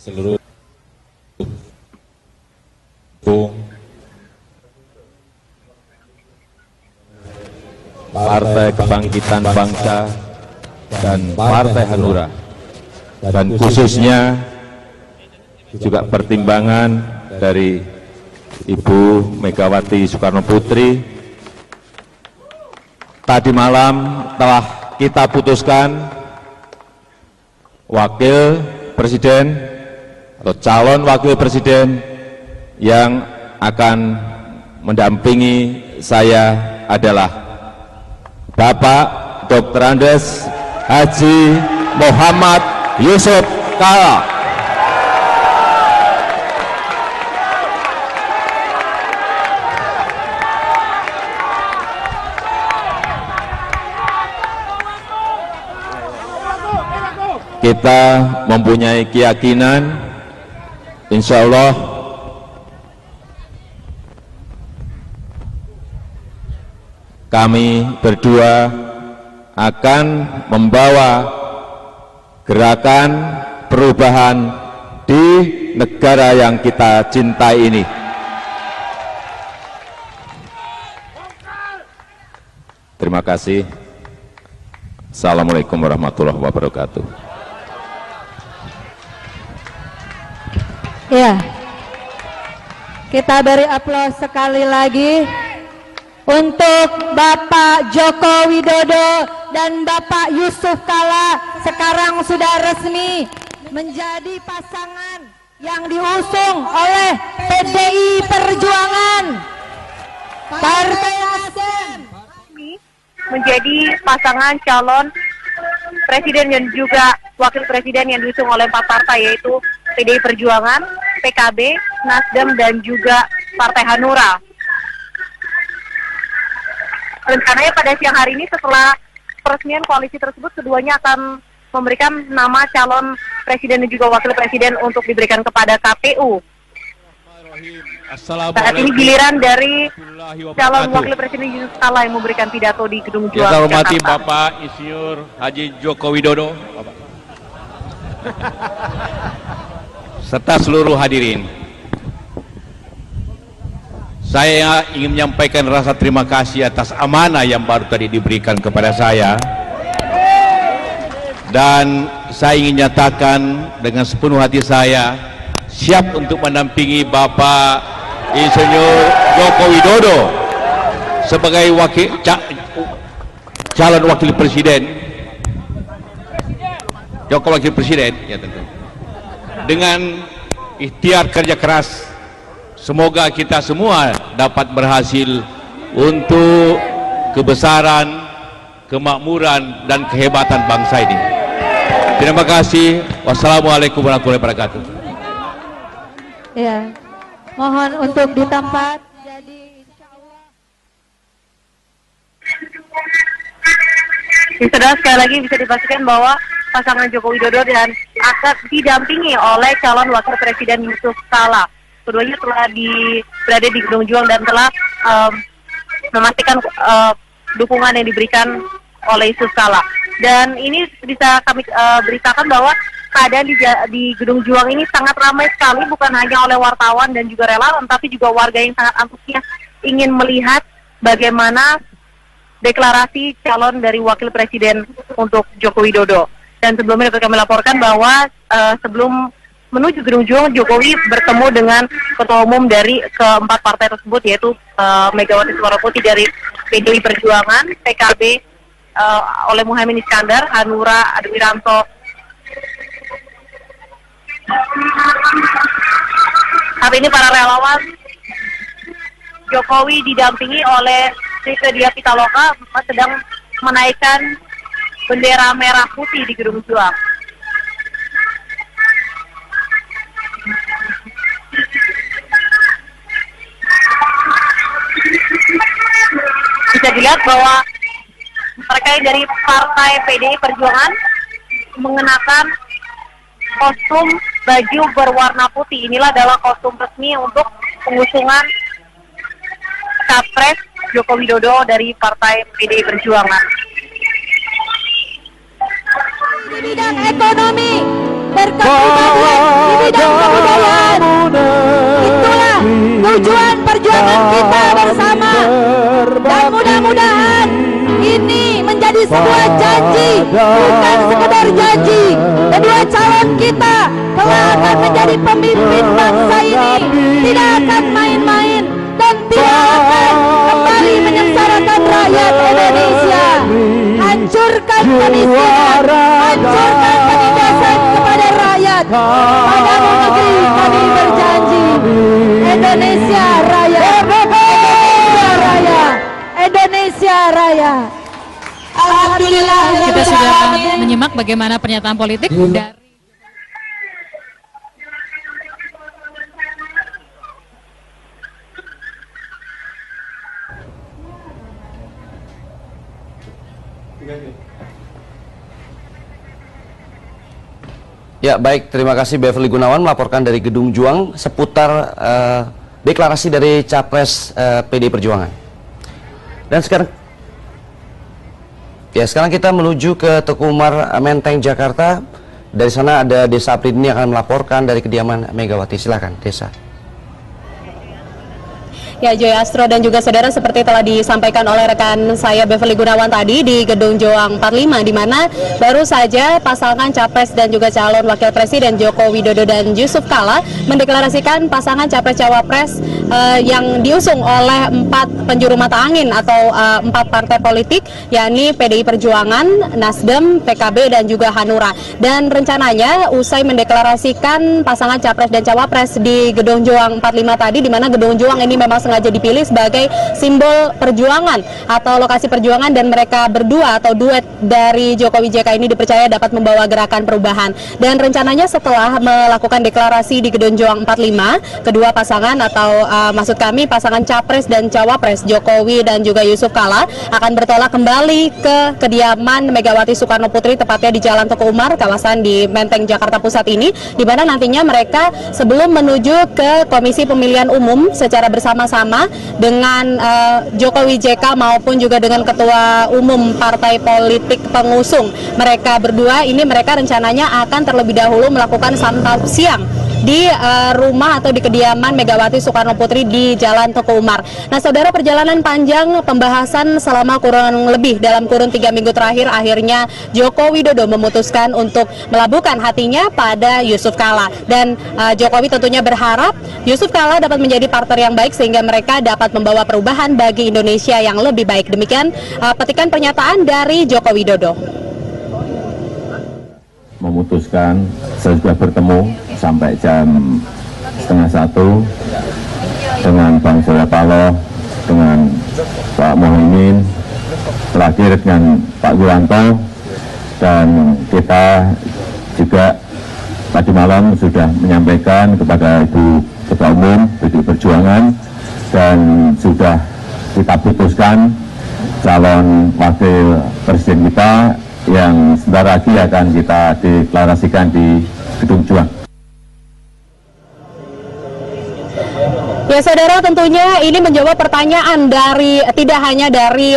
seluruh Partai Kebangkitan Bangsa dan Partai Hanura, dan khususnya juga pertimbangan dari Ibu Megawati Soekarno Putri. Tadi malam telah kita putuskan wakil presiden atau calon wakil presiden yang akan mendampingi saya adalah Bapak Dr. Andes Haji Muhammad Yusuf Kalla. Kita mempunyai keyakinan, insya Allah kami berdua akan membawa gerakan perubahan di negara yang kita cintai ini. Terima kasih. Assalamualaikum warahmatullahi wabarakatuh. Ya, kita beri aplaus sekali lagi untuk Bapak Joko Widodo dan Bapak Yusuf Kalla. Sekarang sudah resmi menjadi pasangan yang diusung oleh PDI Perjuangan. Partai Nasdem menjadi pasangan calon presiden dan juga wakil presiden yang diusung oleh 4 partai, yaitu PDI Perjuangan, PKB, Nasdem, dan juga Partai Hanura. Rencananya pada siang hari ini setelah peresmian koalisi tersebut, keduanya akan memberikan nama calon presiden dan juga wakil presiden untuk diberikan kepada KPU. Saat ini giliran dari calon wakil presiden Yusuf Kalla yang memberikan pidato di Gedung Juang, Kita hormati Jakarta. Bapak Insinyur Haji Joko Widodo serta seluruh hadirin. Saya ingin menyampaikan rasa terima kasih atas amanah yang baru tadi diberikan kepada saya, dan saya ingin nyatakan dengan sepenuh hati saya siap untuk mendampingi Bapak Insinyur Joko Widodo sebagai calon wakil presiden, wakil presiden, ya tentu. Dengan ikhtiar kerja keras, semoga kita semua dapat berhasil untuk kebesaran, kemakmuran, dan kehebatan bangsa ini. Terima kasih. Wassalamualaikum warahmatullahi wabarakatuh. Ya, mohon untuk di tempat. Jadi insya Allah. Saudara, sekali lagi bisa dipastikan bahwa pasangan Joko Widodo dan akan didampingi oleh calon wakil presiden Yusuf Kalla. Keduanya telah berada di Gedung Juang dan telah memastikan dukungan yang diberikan oleh Yusuf Kalla. Dan ini bisa kami beritakan bahwa keadaan di Gedung Juang ini sangat ramai sekali, bukan hanya oleh wartawan dan juga relawan, tapi juga warga yang sangat antusias ingin melihat bagaimana deklarasi calon dari wakil presiden untuk Joko Widodo. Dan sebelumnya dapat kami laporkan bahwa sebelum menuju Gedung Juang, Jokowi bertemu dengan ketua umum dari keempat partai tersebut, yaitu Megawati Soekarno Putri dari PDI Perjuangan, PKB oleh Muhaimin Iskandar, Hanura Ade Wiranto. Saat ini para relawan Jokowi didampingi oleh Rike Diah Pitaloka sedang menaikkan bendera merah putih di Gedung Juang. Bisa dilihat bahwa mereka dari partai PDI Perjuangan mengenakan kostum baju berwarna putih. Inilah adalah kostum resmi untuk pengusungan Capres Joko Widodo dari partai PDI Perjuangan. Di bidang ekonomi, berkepribadian di bidang kebudayaan. Itulah tujuan perjuangan kita bersama, dan mudah-mudahan ini menjadi sebuah janji, bukan sekedar janji. Kedua calon kita kelak akan menjadi pemimpin bangsa ini, tidak akan main-main dan tidak akan kembali menyengsarakan rakyat Indonesia. Hancurkan kemiskinan, hancurkan penindasan kepada rakyat. Padamu negeri kami berjanji, Indonesia Raya, Indonesia Raya, Indonesia Raya. Alhamdulillah. Kita sudah menyimak bagaimana pernyataan politik dari Ya, baik, terima kasih Beverly Gunawan melaporkan dari Gedung Juang seputar deklarasi dari Capres PDI Perjuangan. Dan sekarang kita menuju ke Teguh Umar Menteng, Jakarta. Dari sana ada Desa Apridini yang akan melaporkan dari kediaman Megawati. Silakan, Desa. Ya, Joy Astro dan juga saudara, seperti telah disampaikan oleh rekan saya Beverly Gunawan tadi di Gedung Juang 45, di mana baru saja pasangan Capres dan juga calon Wakil Presiden Joko Widodo dan Yusuf Kala mendeklarasikan pasangan Capres-Cawapres yang diusung oleh 4 penjuru mata angin atau 4 partai politik, yakni PDI Perjuangan, Nasdem, PKB, dan juga Hanura. Dan rencananya usai mendeklarasikan pasangan Capres dan Cawapres di Gedung Juang 45 tadi, di mana Gedung Juang ini memang sengaja dipilih sebagai simbol perjuangan atau lokasi perjuangan, dan mereka berdua atau duet dari Jokowi JK ini dipercaya dapat membawa gerakan perubahan. Dan rencananya setelah melakukan deklarasi di Gedung Juang 45, kedua pasangan atau maksud kami pasangan Capres dan Cawapres Jokowi dan juga Yusuf Kala akan bertolak kembali ke kediaman Megawati Soekarno Putri, tepatnya di Jalan Teguh Umar, kawasan di Menteng, Jakarta Pusat ini, di mana nantinya mereka sebelum menuju ke Komisi Pemilihan Umum secara bersama-sama dengan Jokowi JK maupun juga dengan Ketua Umum Partai Politik Pengusung. Mereka berdua ini mereka rencananya akan terlebih dahulu melakukan santap siang di rumah atau di kediaman Megawati Soekarno Putri di Jalan Teguh Umar. Nah, saudara, perjalanan panjang pembahasan selama kurang lebih dalam kurun 3 minggu terakhir, akhirnya Joko Widodo memutuskan untuk melabuhkan hatinya pada Yusuf Kala. Dan Jokowi tentunya berharap Yusuf Kala dapat menjadi partner yang baik sehingga mereka dapat membawa perubahan bagi Indonesia yang lebih baik. Demikian petikan pernyataan dari Joko Widodo. Memutuskan sesudah bertemu sampai jam 12:30 dengan Bang Surya Paloh, dengan Pak Muhaimin, terakhir dengan Pak Wiranto, dan kita juga tadi malam sudah menyampaikan kepada Ibu Ketua Umum PDI Perjuangan, dan sudah kita putuskan calon Wakil Presiden kita yang sebentar lagi akan kita deklarasikan di Gedung Juang. Ya, saudara, tentunya ini menjawab pertanyaan dari tidak hanya dari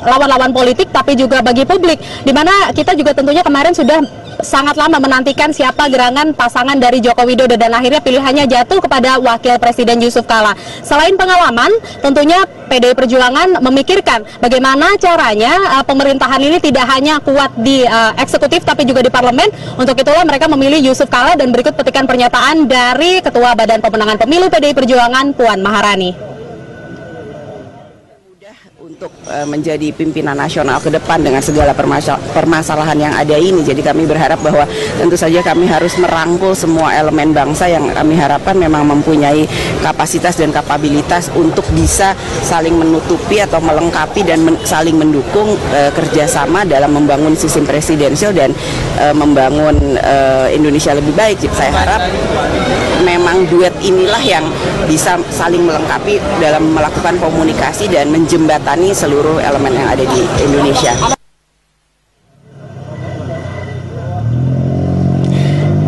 lawan-lawan politik tapi juga bagi publik, di mana kita juga tentunya kemarin sudah sangat lama menantikan siapa gerangan pasangan dari Joko Widodo, dan akhirnya pilihannya jatuh kepada Wakil Presiden Yusuf Kala. Selain pengalaman, tentunya PDI Perjuangan memikirkan bagaimana caranya pemerintahan ini tidak hanya kuat di eksekutif tapi juga di parlemen. Untuk itulah mereka memilih Yusuf Kala, dan berikut petikan pernyataan dari Ketua Badan Pemenangan Pemilu PDI Perjuangan, Puan Maharani. Untuk menjadi pimpinan nasional ke depan dengan segala permasalahan yang ada ini. Jadi kami berharap bahwa tentu saja kami harus merangkul semua elemen bangsa yang kami harapkan memang mempunyai kapasitas dan kapabilitas untuk bisa saling menutupi atau melengkapi dan saling mendukung kerjasama dalam membangun sistem presidensial dan membangun Indonesia lebih baik. Jadi saya harap memang duet inilah yang bisa saling melengkapi dalam melakukan komunikasi dan menjembatani seluruh elemen yang ada di Indonesia.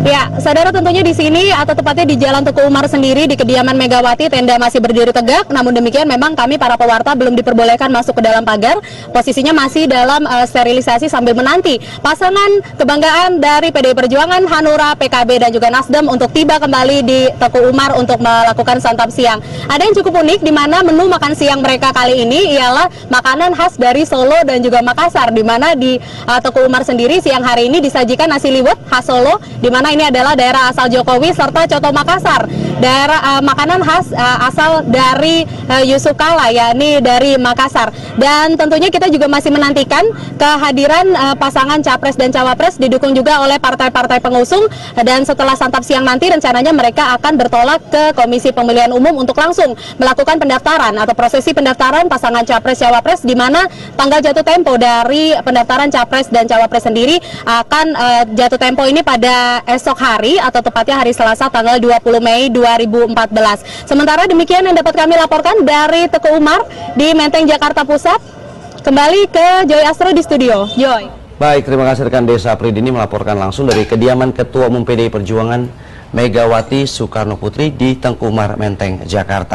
Ya, Saudara, tentunya di sini atau tepatnya di Jalan Teguh Umar sendiri di kediaman Megawati, tenda masih berdiri tegak. Namun demikian memang kami para pewarta belum diperbolehkan masuk ke dalam pagar. Posisinya masih dalam sterilisasi sambil menanti pasangan kebanggaan dari PDI Perjuangan, Hanura, PKB dan juga Nasdem untuk tiba kembali di Teguh Umar untuk melakukan santap siang. Ada yang cukup unik di mana menu makan siang mereka kali ini ialah makanan khas dari Solo dan juga Makassar, di mana di Teguh Umar sendiri siang hari ini disajikan nasi liwet khas Solo, di mana ini adalah daerah asal Jokowi, serta coto Makassar, daerah makanan khas asal dari Yusuf Kala, yakni dari Makassar. Dan tentunya kita juga masih menantikan kehadiran pasangan Capres dan Cawapres didukung juga oleh partai-partai pengusung. Dan setelah santap siang nanti rencananya mereka akan bertolak ke Komisi Pemilihan Umum untuk langsung melakukan pendaftaran atau prosesi pendaftaran pasangan Capres Cawapres, di mana tanggal jatuh tempo dari pendaftaran Capres dan Cawapres sendiri akan jatuh tempo ini pada esok hari atau tepatnya hari Selasa tanggal 20 Mei 2014. Sementara demikian yang dapat kami laporkan dari Teguh Umar di Menteng, Jakarta Pusat. Kembali ke Joy Astro di studio. Joy. Baik, terima kasih rekan Desa Pridini melaporkan langsung dari kediaman Ketua Umum PDI Perjuangan Megawati Soekarno Putri di Teguh Umar, Menteng, Jakarta.